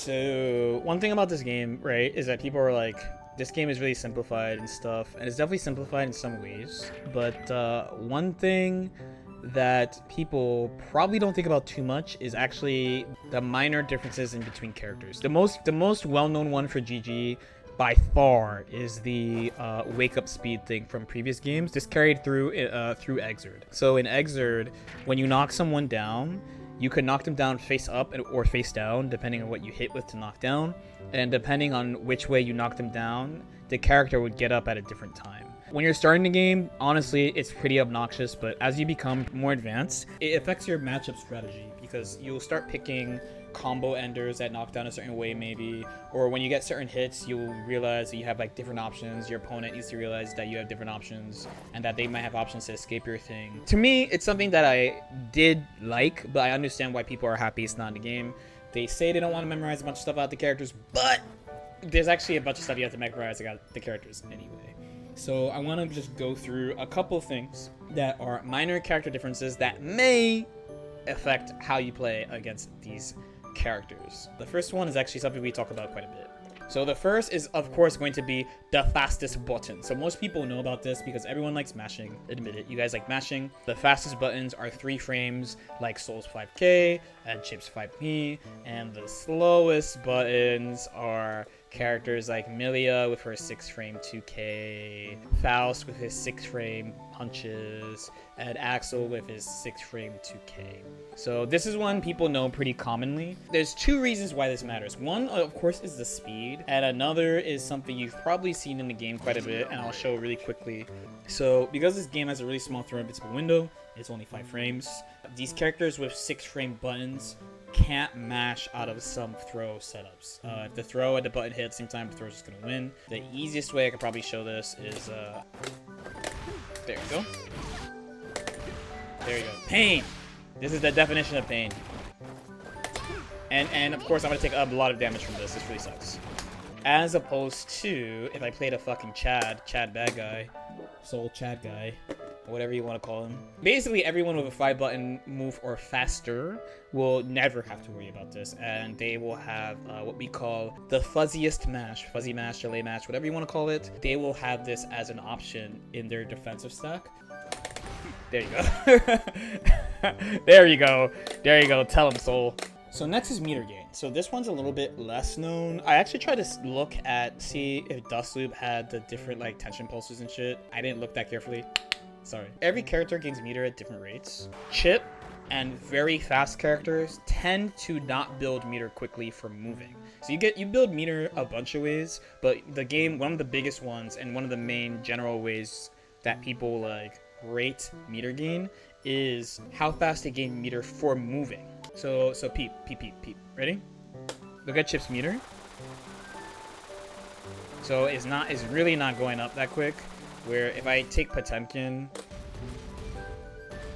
So one thing about this game, right, is that people are like, this game is really simplified and stuff, and it's definitely simplified in some ways. But one thing that people probably don't think about too much is actually the minor differences in between characters. The most well-known one for GG by far is the wake up speed thing from previous games. This carried through Exerd. So in Exerd, when you knock someone down, you could knock them down face up or face down, depending on what you hit with to knock down. And depending on which way you knock them down, the character would get up at a different time. When you're starting the game, honestly, it's pretty obnoxious, but as you become more advanced, it affects your matchup strategy because you'll start picking combo enders that knock down a certain way maybe, or when you get certain hits, you'll realize that you have like different options. Your opponent needs to realize that you have different options and that they might have options to escape your thing. To me, it's something that I did like, but I understand why people are happy it's not in the game. They say they don't want to memorize a bunch of stuff about the characters, but there's actually a bunch of stuff you have to memorize about the characters anyway. So I want to just go through a couple things that are minor character differences that may affect how you play against these characters. The first one is actually something we talk about quite a bit. So the first is, of course, going to be the fastest button. So most people know about this because everyone likes mashing. Admit it, you guys like mashing. The fastest buttons are 3 frames, like Souls 5K and Chips 5P, and the slowest buttons are characters like Milia with her 6-frame 2K, Faust with his 6-frame punches, and Axel with his 6-frame 2K. So this is one people know pretty commonly. There's 2 reasons why this matters. One, of course, is the speed, and another is something you've probably seen in the game quite a bit, and I'll show really quickly. So because this game has a really small throw invincible window, it's only 5 frames, these characters with 6-frame buttons can't mash out of some throw setups. If the throw and the button hit at the same time, the throw's just gonna win. The easiest way I could probably show this is there you go. There you go. Pain! This is the definition of pain. And of course I'm gonna take a lot of damage from this. This really sucks. As opposed to if I played a fucking Chad bad guy, Soul Chad guy, whatever you want to call him. Basically, everyone with a 5-button move or faster will never have to worry about this, and they will have what we call the fuzziest mash, fuzzy mash, delay mash, whatever you want to call it. They will have this as an option in their defensive stack. There you go. There you go. There you go. Tell him, Soul. So next is meter gain. So this one's a little bit less known. I actually tried to look at, see if Dustloop had the different like tension pulses and shit. I didn't look that carefully. Sorry. Every character gains meter at different rates. Chip and very fast characters tend to not build meter quickly for moving. So you build meter a bunch of ways, but the game, one of the biggest ones and one of the main general ways that people like rate meter gain is how fast they gain meter for moving. So peep. Ready? Look at Chip's meter. So it's really not going up that quick. Where if I take Potemkin,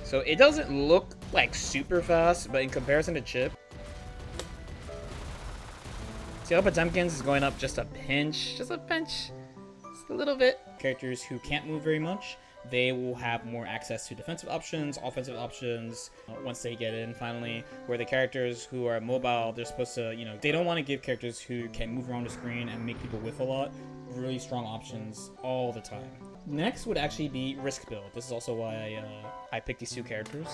so it doesn't look like super fast, but in comparison to Chip, see how Potemkin's is going up just a pinch, just a little bit. Characters who can't move very much, they will have more access to defensive options, offensive options once they get in finally, where the characters who are mobile, they're supposed to, they don't want to give characters who can move around the screen and make people whiff a lot really strong options all the time. Next would actually be Risk Build. This is also why I picked these 2 characters.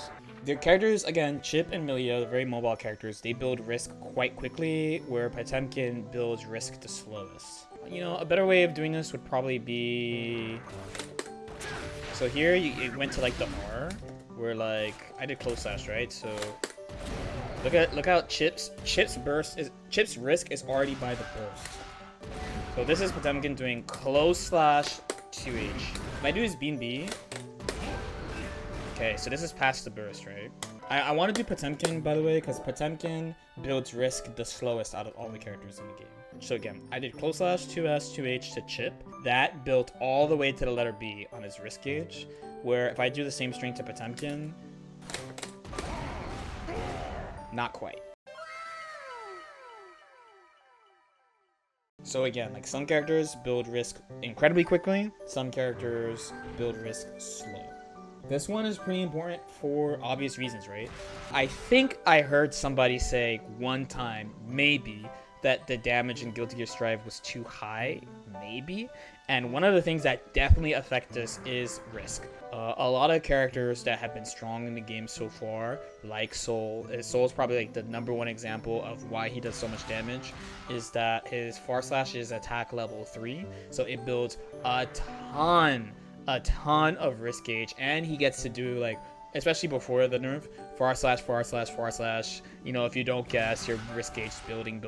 Their characters, again, Chip and Milia, very mobile characters, they build Risk quite quickly, where Potemkin builds Risk the slowest. A better way of doing this would probably be... So here, it went to like the R, where like, I did close slash, right? So, look how Chip's Risk is already by the burst. So this is Potemkin doing close slash 2H. If I do his Bean B, okay, so this is past the burst, right? I want to do Potemkin, by the way, because Potemkin builds Risk the slowest out of all the characters in the game. So again, I did close slash 2S, 2H to Chip. That built all the way to the letter B on his Risk gauge, where if I do the same string to Potemkin, not quite. So again, like some characters build Risk incredibly quickly, some characters build Risk slow. This one is pretty important for obvious reasons, right? I think I heard somebody say one time, maybe, that the damage in Guilty Gear Strive was too high, maybe. And one of the things that definitely affect this is risk. A lot of characters that have been strong in the game so far, like Soul is probably like the #1 example of why he does so much damage, is that his far slash is attack level 3, so it builds a ton of risk gauge, and he gets to do, like, especially before the nerf, far slash, you know, if you don't guess, your risk gauge is building.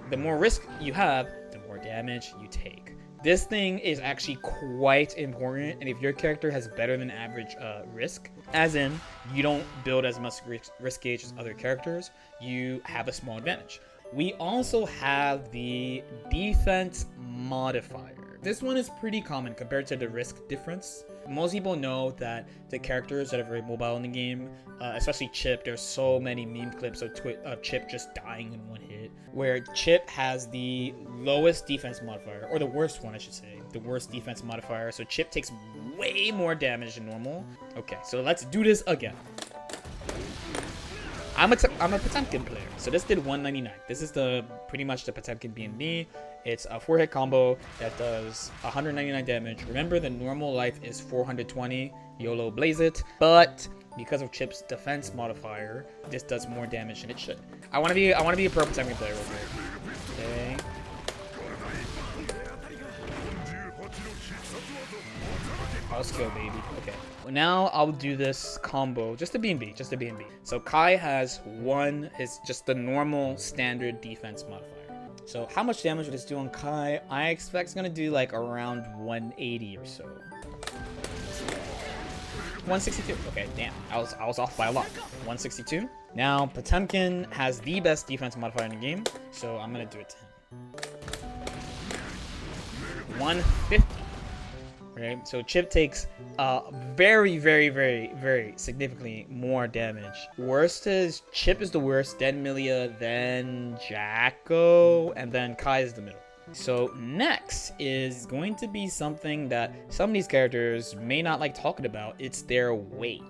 The more risk you have, the more damage you take. This thing is actually quite important, and if your character has better than average risk, as in you don't build as much risk gauge as other characters, you have a small advantage. We also have the defense modifier. This one is pretty common compared to the risk difference. Most people know that the characters that are very mobile in the game, especially Chip, there's so many meme clips of Chip just dying in one hit, where Chip has the lowest defense modifier, or the worst one I should say, the worst defense modifier, so Chip takes way more damage than normal. Okay, so let's do this again. I'm a Potemkin player, so this did 199. This is pretty much the Potemkin B&B. It's a 4-hit combo that does 199 damage. Remember, the normal life is 420. YOLO blaze it. But because of Chip's defense modifier, this does more damage than it should. I want to be a pro Potemkin player real quick. Okay. All skill, baby. Okay. Well, now I'll do this combo, just a B&B. So Kai has is just the normal standard defense modifier. So how much damage would this do on Kai? I expect it's gonna do like around 180 or so. 162. Okay, damn. I was off by a lot. 162. Now Potemkin has the best defense modifier in the game, so I'm gonna do it to him. 150. Right, so Chip takes very significantly more damage. Worst is Chip is the worst, then Milia, then Jacko, and then Kai is the middle. So next is going to be something that some of these characters may not like talking about. It's their weight.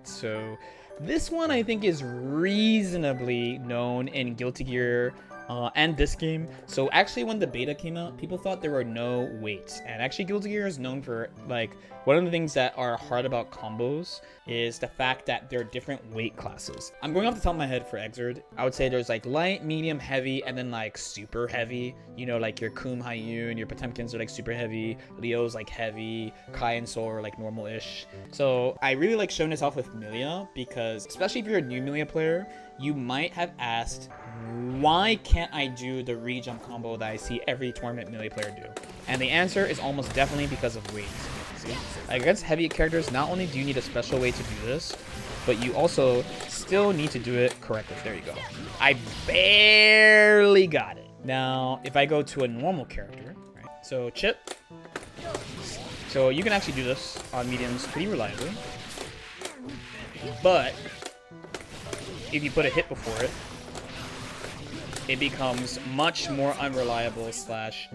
So this one I think is reasonably known in Guilty Gear and this game. So actually, when the beta came out, people thought there were no weights, and actually Guilty Gear is known for, like, one of the things that are hard about combos is the fact that there are different weight classes. I'm going off the top of my head for Exerd. I would say there's like light, medium, heavy, and then like super heavy. You know, like your Kum Hyun, your Potemkins are like super heavy, Leo's like heavy, Kai and Soul are like normal-ish. So I really like showing this off with Milia, because especially if you're a new Milia player, you might have asked, why can't I do the re-jump combo that I see every tournament Melee player do? And the answer is almost definitely because of weight. See? Against heavy characters, not only do you need a special way to do this, but you also still need to do it correctly. There you go. I barely got it. Now, if I go to a normal character, right? So Chip. So you can actually do this on mediums pretty reliably. But if you put a hit before it, it becomes much more unreliable slash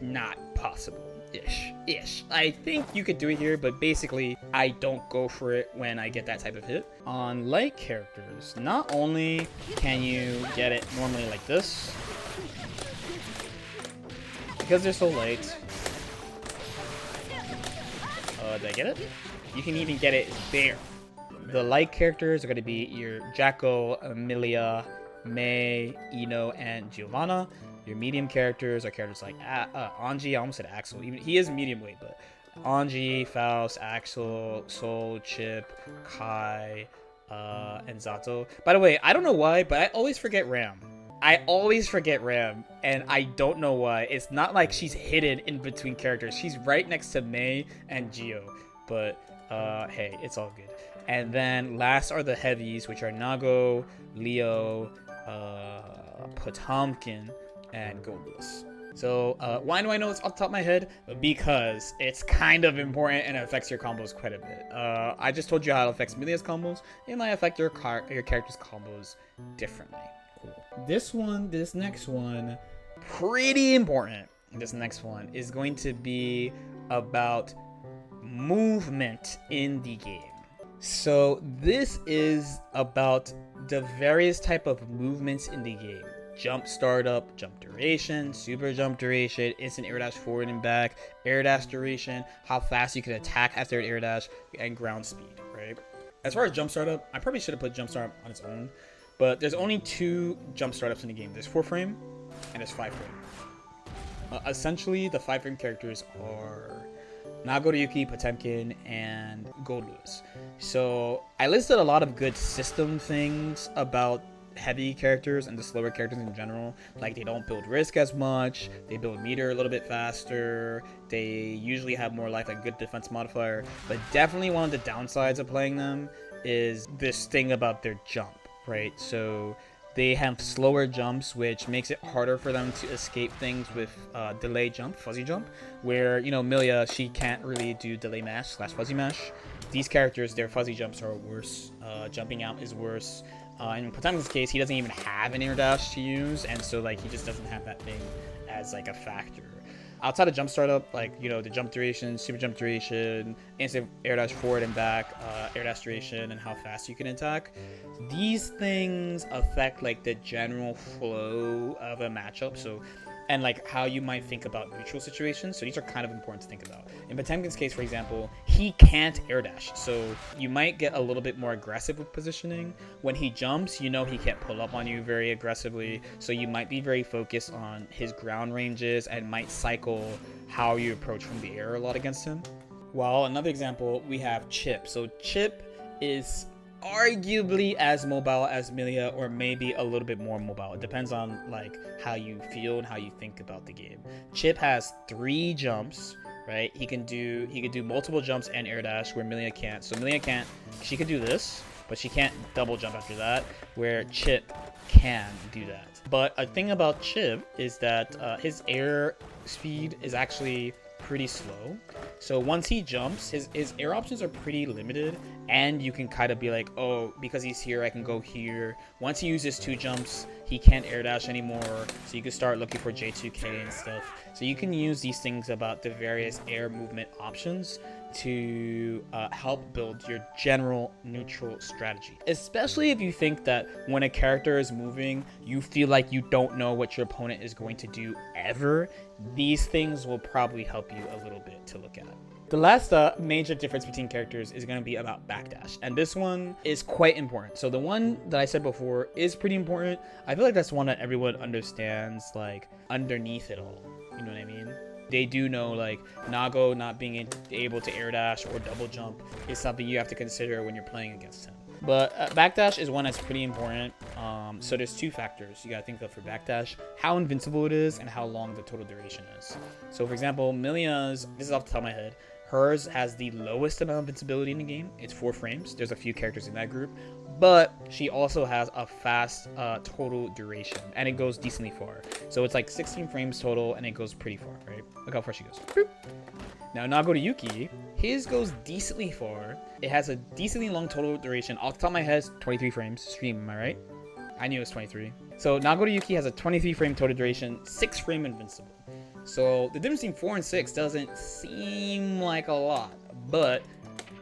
not possible-ish. I think you could do it here, but basically I don't go for it when I get that type of hit. On light characters, not only can you get it normally like this, because they're so light. Did I get it? You can even get it there. The light characters are going to be your Jacko, Milia, Mei, Ino, and Giovanna. Your medium characters are characters like Anji. I almost said Axel. Even he is medium weight, but Anji, Faust, Axel, Soul, Chip, Kai, and Zato. By the way, I don't know why, but I always forget Ram. And I don't know why. It's not like she's hidden in between characters. She's right next to Mei and Gio. But hey, it's all good. And then last are the heavies, which are Nago, Leo, Potemkin, and Goldblus. So why do I know it's off the top of my head? Because it's kind of important and it affects your combos quite a bit. I just told you how it affects Milia's combos. It might affect your character's combos differently. Cool. This next one, pretty important. This next one is going to be about movement in the game. So this is about the various type of movements in the game. Jump startup, jump duration, super jump duration, instant air dash forward and back, air dash duration, how fast you can attack after an air dash, and ground speed, right? As far as jump startup, I probably should have put jump startup on its own, but there's only 2 jump startups in the game. There's 4 frame and there's 5 frame. Essentially, the 5 frame characters are Nagoriyuki, Potemkin, and Gold Lewis. So I listed a lot of good system things about heavy characters and the slower characters in general. Like, they don't build risk as much, they build meter a little bit faster, they usually have more life, like good defense modifier. But definitely one of the downsides of playing them is this thing about their jump, right? So they have slower jumps, which makes it harder for them to escape things with delay jump, fuzzy jump, where, you know, Milia, she can't really do delay mash / fuzzy mash. These characters, their fuzzy jumps are worse, jumping out is worse. In Potemkin's case, he doesn't even have an air dash to use, and so like he just doesn't have that thing as like a factor. Outside of jump startup, like, you know, the jump duration, super jump duration, instant air dash forward and back, air dash duration, and how fast you can attack, these things affect like the general flow of a matchup. So, and like how you might think about neutral situations. So these are kind of important to think about. In Potemkin's case, for example, he can't air dash. So you might get a little bit more aggressive with positioning. When he jumps, you know he can't pull up on you very aggressively. So you might be very focused on his ground ranges and might cycle how you approach from the air a lot against him. Well, another example, we have Chip. So Chip is arguably as mobile as Milia, or maybe a little bit more mobile. It depends on like how you feel and how you think about the game. Chip has 3 jumps, right? He can do multiple jumps and air dash, where Milia can't. So Milia can't, she could do this, but she can't double jump after that, where Chip can do that. But a thing about Chip is that his air speed is actually pretty slow. So once he jumps, his air options are pretty limited, and you can kind of be like, oh, because he's here, I can go here. Once he uses 2 jumps, he can't air dash anymore, so you can start looking for J2K and stuff. So you can use these things about the various air movement options to help build your general neutral strategy. Especially if you think that when a character is moving, you feel like you don't know what your opponent is going to do ever. These things will probably help you a little bit to look at. The last major difference between characters is going to be about backdash, and this one is quite important. So the one that I said before is pretty important. I feel like that's one that everyone understands, like, underneath it all. You know what I mean? They do know, like, Nago not being able to air dash or double jump is something you have to consider when you're playing against him. But backdash is one that's pretty important. So there's 2 factors you gotta think of for backdash: how invincible it is and how long the total duration is. So for example, Milia's, this is off the top of my head, hers has the lowest amount of invincibility in the game. It's 4 frames. There's a few characters in that group, but she also has a fast total duration, and it goes decently far. So it's like 16 frames total, and it goes pretty far, right? Look how far she goes. Boop. Now Nagoriyuki, his goes decently far. It has a decently long total duration. Off the top of my head, it's 23 frames. Stream, am I right? I knew it was 23. So Nagoriyuki has a 23 frame total duration, 6 frame invincible. So the difference between 4 and 6 doesn't seem like a lot, but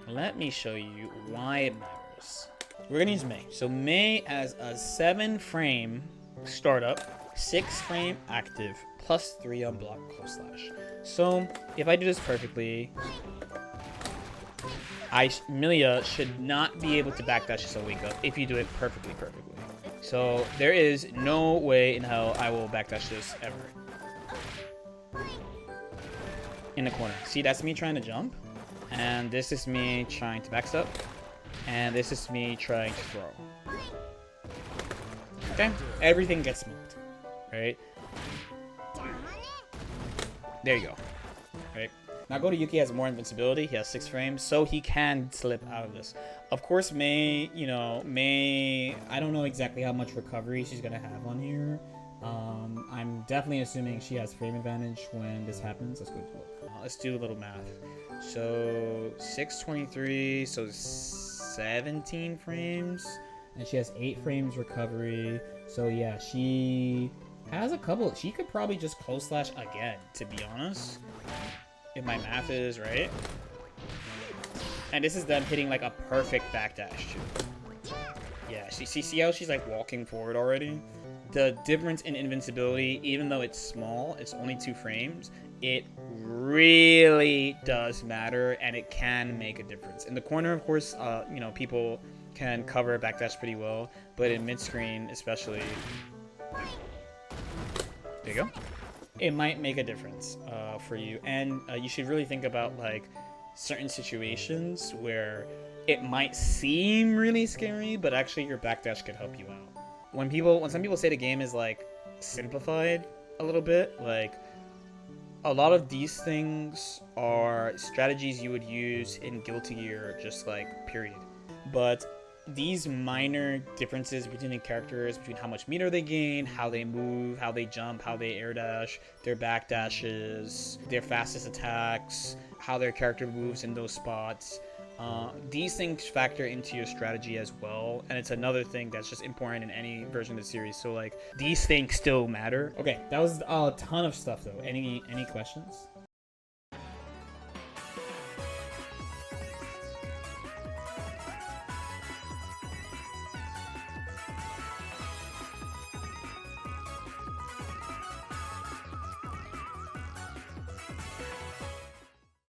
let me show you why it matters. We're gonna use Mei. So Mei has a 7 frame startup, 6 frame active, plus 3 on block close slash. So if I do this perfectly, Milia should not be able to backdash as a wake up if you do it perfectly. So there is no way in hell I will backdash this ever. In the corner. See, that's me trying to jump, and this is me trying to backstep, and this is me trying to throw. Okay? Everything gets moved. Right? There you go. Right? Nagoriyuki has more invincibility. He has 6 frames, so he can slip out of this. Of course, Mei, I don't know exactly how much recovery she's gonna have on here. I'm definitely assuming she has frame advantage when this happens. Let's go look. Let's do a little math. So 623, so 17 frames, and she has 8 frames recovery. So yeah, she has a couple. She could probably just close slash again, to be honest, if my math is right. And this is them hitting like a perfect backdash too. Yeah, see how she's like walking forward already? The difference in invincibility, even though it's small, it's only 2 frames, it really does matter, and it can make a difference. In the corner, of course, you know, people can cover backdash pretty well, but in mid-screen especially, there you go. It might make a difference for you, and you should really think about like certain situations where it might seem really scary, but actually your backdash could help you out. When some people say the game is like simplified a little bit, like a lot of these things are strategies you would use in Guilty Gear, just like period. But these minor differences between the characters, between how much meter they gain, how they move, how they jump, how they air dash, their back dashes, their fastest attacks, how their character moves in those spots, these things factor into your strategy as well, and it's another thing that's just important in any version of the series. So like these things still matter. Okay, that was a ton of stuff though. Any questions?